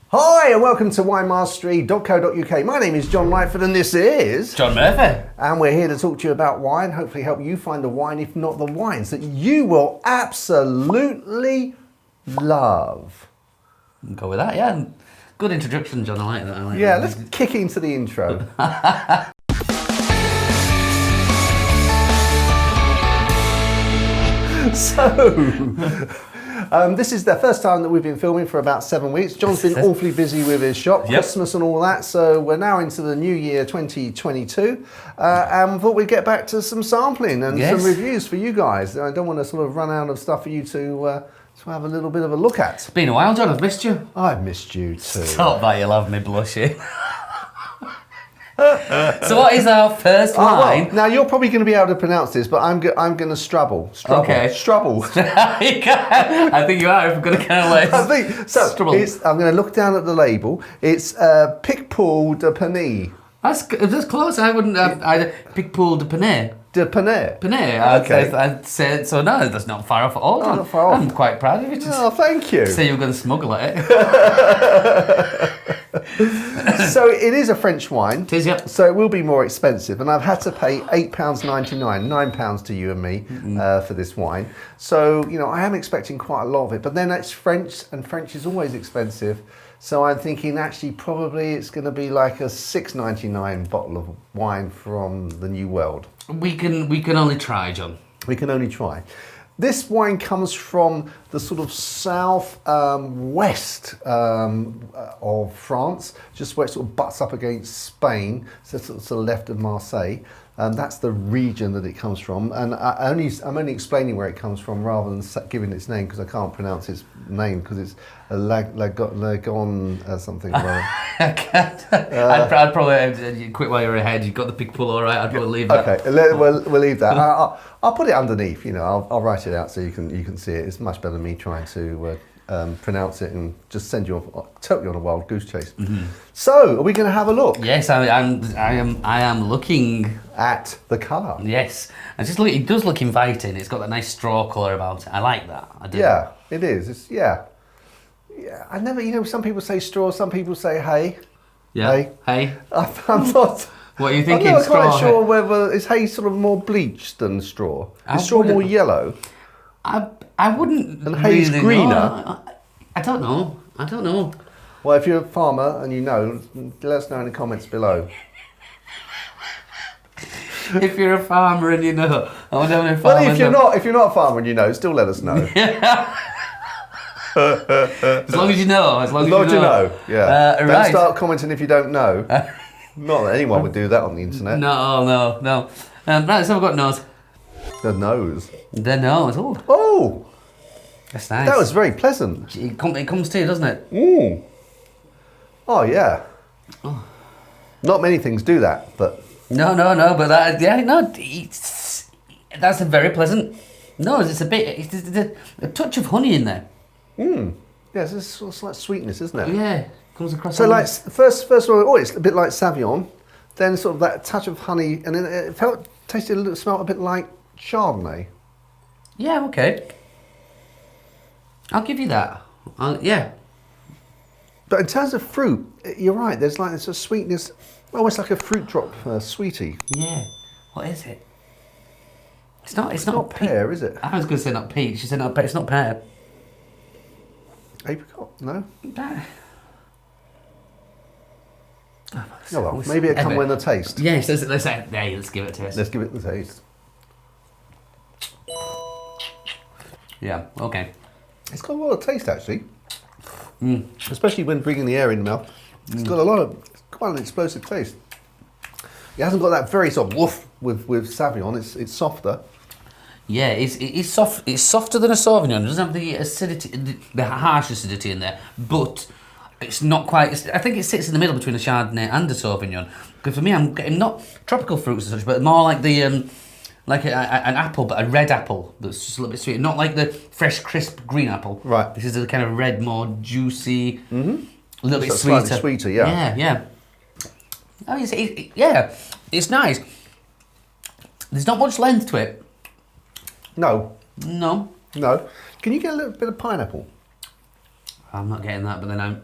Hi and welcome to winemastery.co.uk. My name is John Lightford and this is... John Murphy. And we're here to talk to you about wine, hopefully help you find a wine, if not the wines that you will absolutely love. Go with that, yeah. Good introduction, John. I like that. Yeah, let's kick into the intro. This is the first time that we've been filming for about 7 weeks. John's been awfully busy with his shop, Christmas and all that, so we're now into the new year 2022, and we thought we'd get back to some sampling and some reviews for you guys. I don't want to sort of run out of stuff for you to have a little bit of a look at. It's been a while, John. I've missed you. I've missed you too. Stop that, you'll have me blushing. So what is our first wine? Well, now you're probably going to be able to pronounce this, but I'm going to strubble. Okay. Strubble. I think you are. If I'm going to kind of like... I think so. I'm going to look down at the label. It's Picpoul de Pinet. That's close. I wouldn't... Picpoul de Pinet. De Pinet. Pinet. Okay. I'd say so. No, that's not far off at all. Not far off. I'm quite proud of you. Oh, thank you. Say you were going to smuggle it. So it is a French wine. It is, yep. So it will be more expensive, and I've had to pay £8.99, £9 to you and me for this wine. So I am expecting quite a lot of it, but then it's French, and French is always expensive. So I'm thinking actually probably it's going to be like a £6.99 bottle of wine from the New World. We can only try, John. We can only try. This wine comes from the sort of south west of France, just where it sort of butts up against Spain, so it's to the left of Marseille. That's the region that it comes from, and I'm only explaining where it comes from rather than giving its name because I can't pronounce its name because it's a lagon something. I can't. I'd probably quit while you're ahead. You've got the Picpoul, all right. I'd probably leave that. Okay, we'll leave that. I'll put it underneath. I'll write it out so you can see it. It's much better than me trying to pronounce it and just send you totally on a wild goose chase. Mm-hmm. So, are we going to have a look? Yes, I am looking at the colour. Yes, and just look. It does look inviting. It's got that nice straw colour about it. I like that. I do. Yeah, it is. It's yeah. I never. Some people say straw. Some people say hay. Yeah. Hay. I'm not. What are you thinking? I'm not straw, quite sure whether is hay sort of more bleached than straw. Is straw more yellow? I wouldn't. And hay's really greener. Know. I don't know. Well, if you're a farmer and you know, let us know in the comments below. If you're a farmer and you know, I wonder how many well, farmers. if you're not a farmer and you know, still let us know. As long as you know. As long as you know. Yeah. Right. Don't start commenting if you don't know. Not that anyone would do that on the internet. No. Right, so we've got nose. The nose. The nose. Oh. That's nice. That was very pleasant. It comes to you, doesn't it? Mm. Oh yeah. Oh. Not many things do that, but. No, but that's a very pleasant nose. It's a touch of honey in there. Yes, it's a slight sweetness, isn't it? Yeah, comes across. So like first of all, it's a bit like Sauvignon, then sort of that touch of honey, and then it smelled a bit like Chardonnay. Yeah, okay. I'll give you that. Yeah. But in terms of fruit, you're right. There's a sweetness, almost like a fruit drop sweetie. Yeah. What is it? It's not pear, is it? I was going to say not peach. You said not pear. It's not pear. Apricot? No. Oh, well, maybe it come with a taste. Yes, let's give it a taste. Let's give it the taste. Yeah. Okay. It's got a lot of taste actually. Especially when bringing the air in the mouth. It's got quite an explosive taste. It hasn't got that very sort of woof with Sauvignon. It's softer. Yeah, it's soft. It's softer than a Sauvignon. It doesn't have the acidity, the harsh acidity in there, but it's not quite. I think it sits in the middle between a Chardonnay and a Sauvignon. Because for me, I'm getting not tropical fruits as such, but more like the like an apple, but a red apple that's just a little bit sweet. Not like the fresh, crisp green apple. Right. This is a kind of red, more juicy, a little bit sweeter. Slightly sweeter, yeah. Yeah. Oh, it's nice. There's not much length to it. No. No. Can you get a little bit of pineapple? I'm not getting that, but then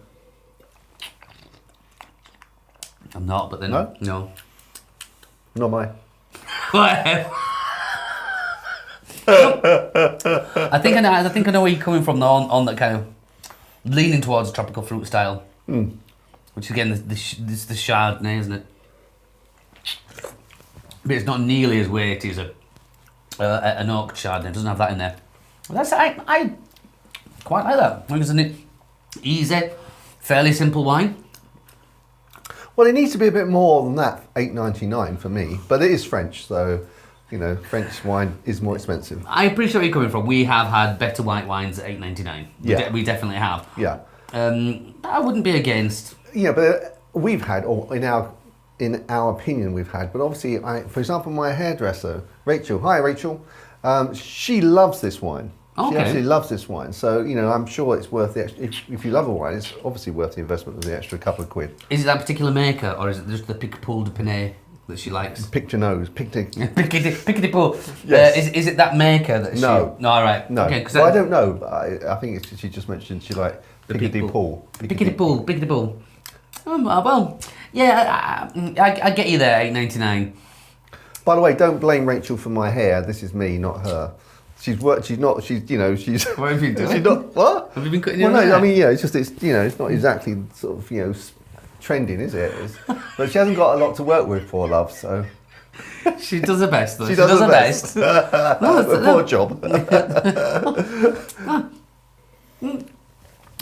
I'm not, but then no. Not mine. I think I know where you're coming from though, on that kind of leaning towards a tropical fruit style, which again this is the Chardonnay, isn't it? But it's not nearly as weighty as an oak Chardonnay. It doesn't have that in there. But I quite like that. Isn't it easy, fairly simple wine? Well, it needs to be a bit more than that. $8.99 for me, but it is French, so. You know, French wine is more expensive. I appreciate where you're coming from. We have had better white wines at $8.99. Yeah. We definitely have. Yeah. I wouldn't be against. Yeah, but we've had, or in our opinion, we've had. But obviously, for example, my hairdresser, Rachel. Hi, Rachel. She loves this wine. Okay. She absolutely loves this wine. So, you know, I'm sure it's worth the extra. If you love a wine, it's obviously worth the investment of the extra couple of quid. Is it that particular maker, or is it just the Picpoul de Pinet that she likes? Pick your nose. Picpoul. Yes. Is it that maker that she... No. No, all right. No. Okay, well, I don't know, but I think she just mentioned she liked Picpoul. Picpoul. Well, yeah, I get you there, $8.99. By the way, don't blame Rachel for my hair. This is me, not her. She's worked. She's not. She's. You know. She's. What have you done? She's not. What? Have you been cutting your Well, no. hair? I mean, yeah. It's just. It's. You know. It's not exactly sort of. You know, trending, is it? But she hasn't got a lot to work with, poor love. So. She does her best, though. She does her best. No, poor job.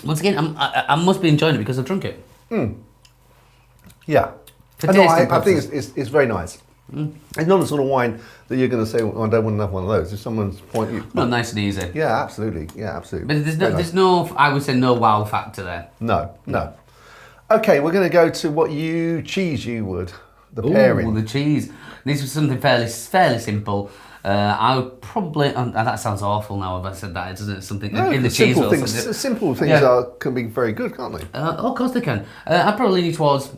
Once again, I must be enjoying it because I've drunk it. Yeah. For No, tasting I think purposes. it's very nice. It's not the sort of wine that you're going to say, oh, I don't want another one of those. If someone's point you... Not nice and easy. Yeah, absolutely. Yeah, absolutely. But Very there's no, I would say, no wow factor there. No. Okay, we're going to go to what cheese you would. The pairing. Ooh, the cheese. This was something fairly simple. I would probably, and that sounds awful now if I said that, doesn't it? Something in the cheese world. Simple things can be very good, can't they? Of course they can. I'd probably lean towards.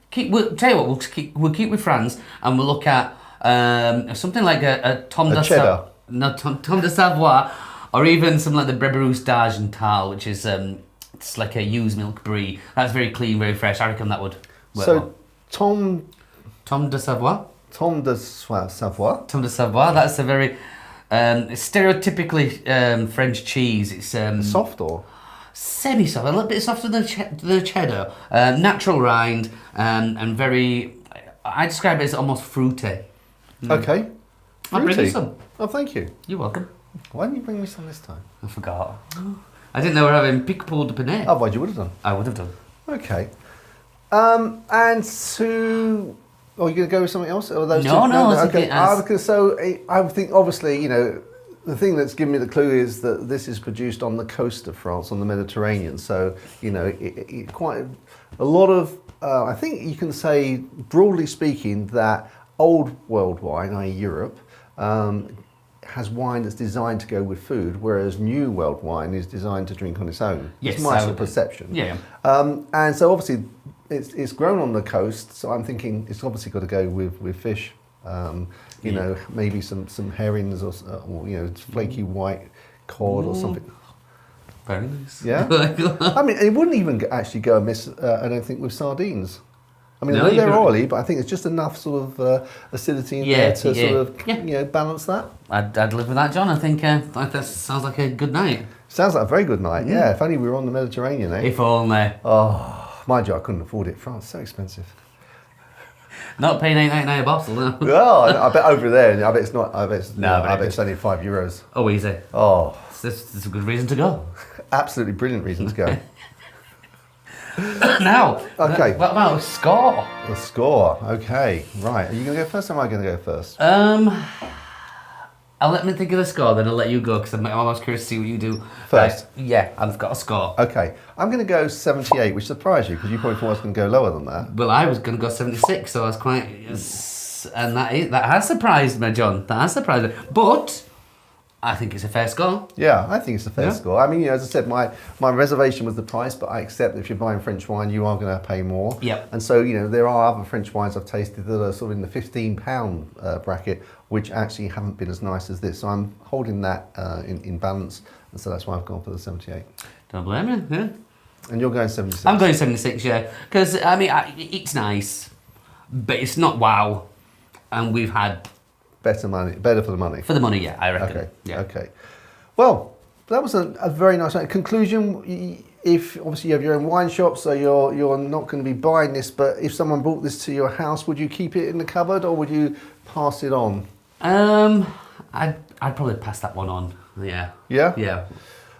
Tell you what, we'll keep with France and we'll look at something like a Tom de cheddar. Tom de Savoie, or even something like the Brebberoux d'Argental, which is it's like a used milk brie. That's very clean, very fresh. I reckon that would work So well. Tom de Savoie. Tom de Savoie. Tom de Savoie. That's a very stereotypically French cheese. It's Soft or? Semi-soft, a little bit softer than the cheddar. Natural rind and very. I describe it as almost fruity. Okay. I'll bring you Fruity. some. Oh, thank you. You're welcome. Why didn't you bring me some this time? I forgot. I didn't know we were having Picpoul de Pinet. Otherwise you would have done. I would have done. Okay. And to... Are you going to go with something else? Or those No, two? no, it's Okay. okay. So I would think, obviously, you know, the thing that's given me the clue is that this is produced on the coast of France, on the Mediterranean. So, you know, it quite a lot of, I think you can say, broadly speaking, that old world wine, i.e. Europe, has wine that's designed to go with food, whereas new world wine is designed to drink on its own. Yes, it's my sort of perception. Yeah. And so obviously it's grown on the coast, so I'm thinking it's obviously got to go with fish. You know, maybe some herrings or you know, flaky white cod or something. Very nice. Yeah. I mean, it wouldn't even actually go amiss, I don't think, with sardines. I mean, No, I know you they're could- oily, but I think it's just enough sort of acidity in there to sort of you know, balance that. I'd live with that, John. I think that sounds like a good night. Sounds like a very good night. Yeah, if only we were on the Mediterranean, eh? If only. Oh, mind you, I couldn't afford it. France, so expensive. Not paying $8.99 a bottle, no. Oh, I bet over there. I bet it's not. I bet it's, No, I bet it's only €5. Oh, easy. Oh, This is a good reason to go. absolutely brilliant reason to go. Now, Okay. what about a score? The score. Okay, right. Are you going to go first or am I going to go first? I'll let me think of the score, then I'll let you go because I'm almost curious to see what you do First. Right, yeah, I've got a score. Okay, I'm going to go 78, which surprised you because you probably thought I was going to go lower than that. Well, I was going to go 76, so I was quite, and that has surprised me, John. That has surprised me, but I think it's a fair score. Yeah, I think it's a fair Yeah. score. I mean, you know, as I said, my reservation was the price, but I accept that if you're buying French wine, you are going to pay more. Yep. And so, you know, there are other French wines I've tasted that are sort of in the £15 bracket, which actually haven't been as nice as this. So I'm holding that in balance, and so that's why I've gone for the 78. Don't blame me. Yeah. And you're going 76. I'm going 76, yeah, because I mean it's nice. but it's not wow. And we've had better for the money. for the money, yeah, I reckon. Okay. Yeah. Okay. Well, that was a very nice conclusion. If obviously you have your own wine shop, so you're not going to be buying this, but if someone brought this to your house, would you keep it in the cupboard or would you pass it on? I'd probably pass that one on. Yeah. Yeah? Yeah.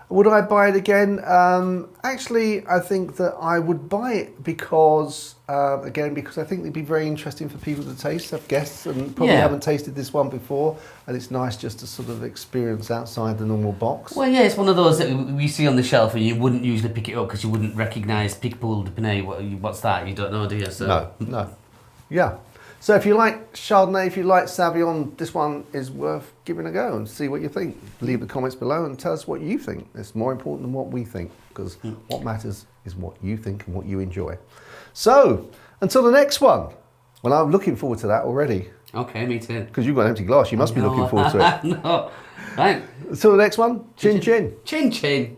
Would I buy it again? Actually, I think that I would buy it because I think it'd be very interesting for people to taste, have guests, and probably haven't tasted this one before, and it's nice just to sort of experience outside the normal box. Well, yeah, it's one of those that we see on the shelf and you wouldn't usually pick it up because you wouldn't recognise Picpoul de Pinet. What's that? You don't know, do you? So. No. Yeah. So if you like Chardonnay, if you like Sauvignon, this one is worth giving a go and see what you think. Leave the comments below and tell us what you think. It's more important than what we think, because what matters is what you think and what you enjoy. So, until the next one. Well, I'm looking forward to that already. Okay, me too. Because you've got an empty glass, you must be looking forward to it. No. Right. Until the next one, chin chin. Chin chin.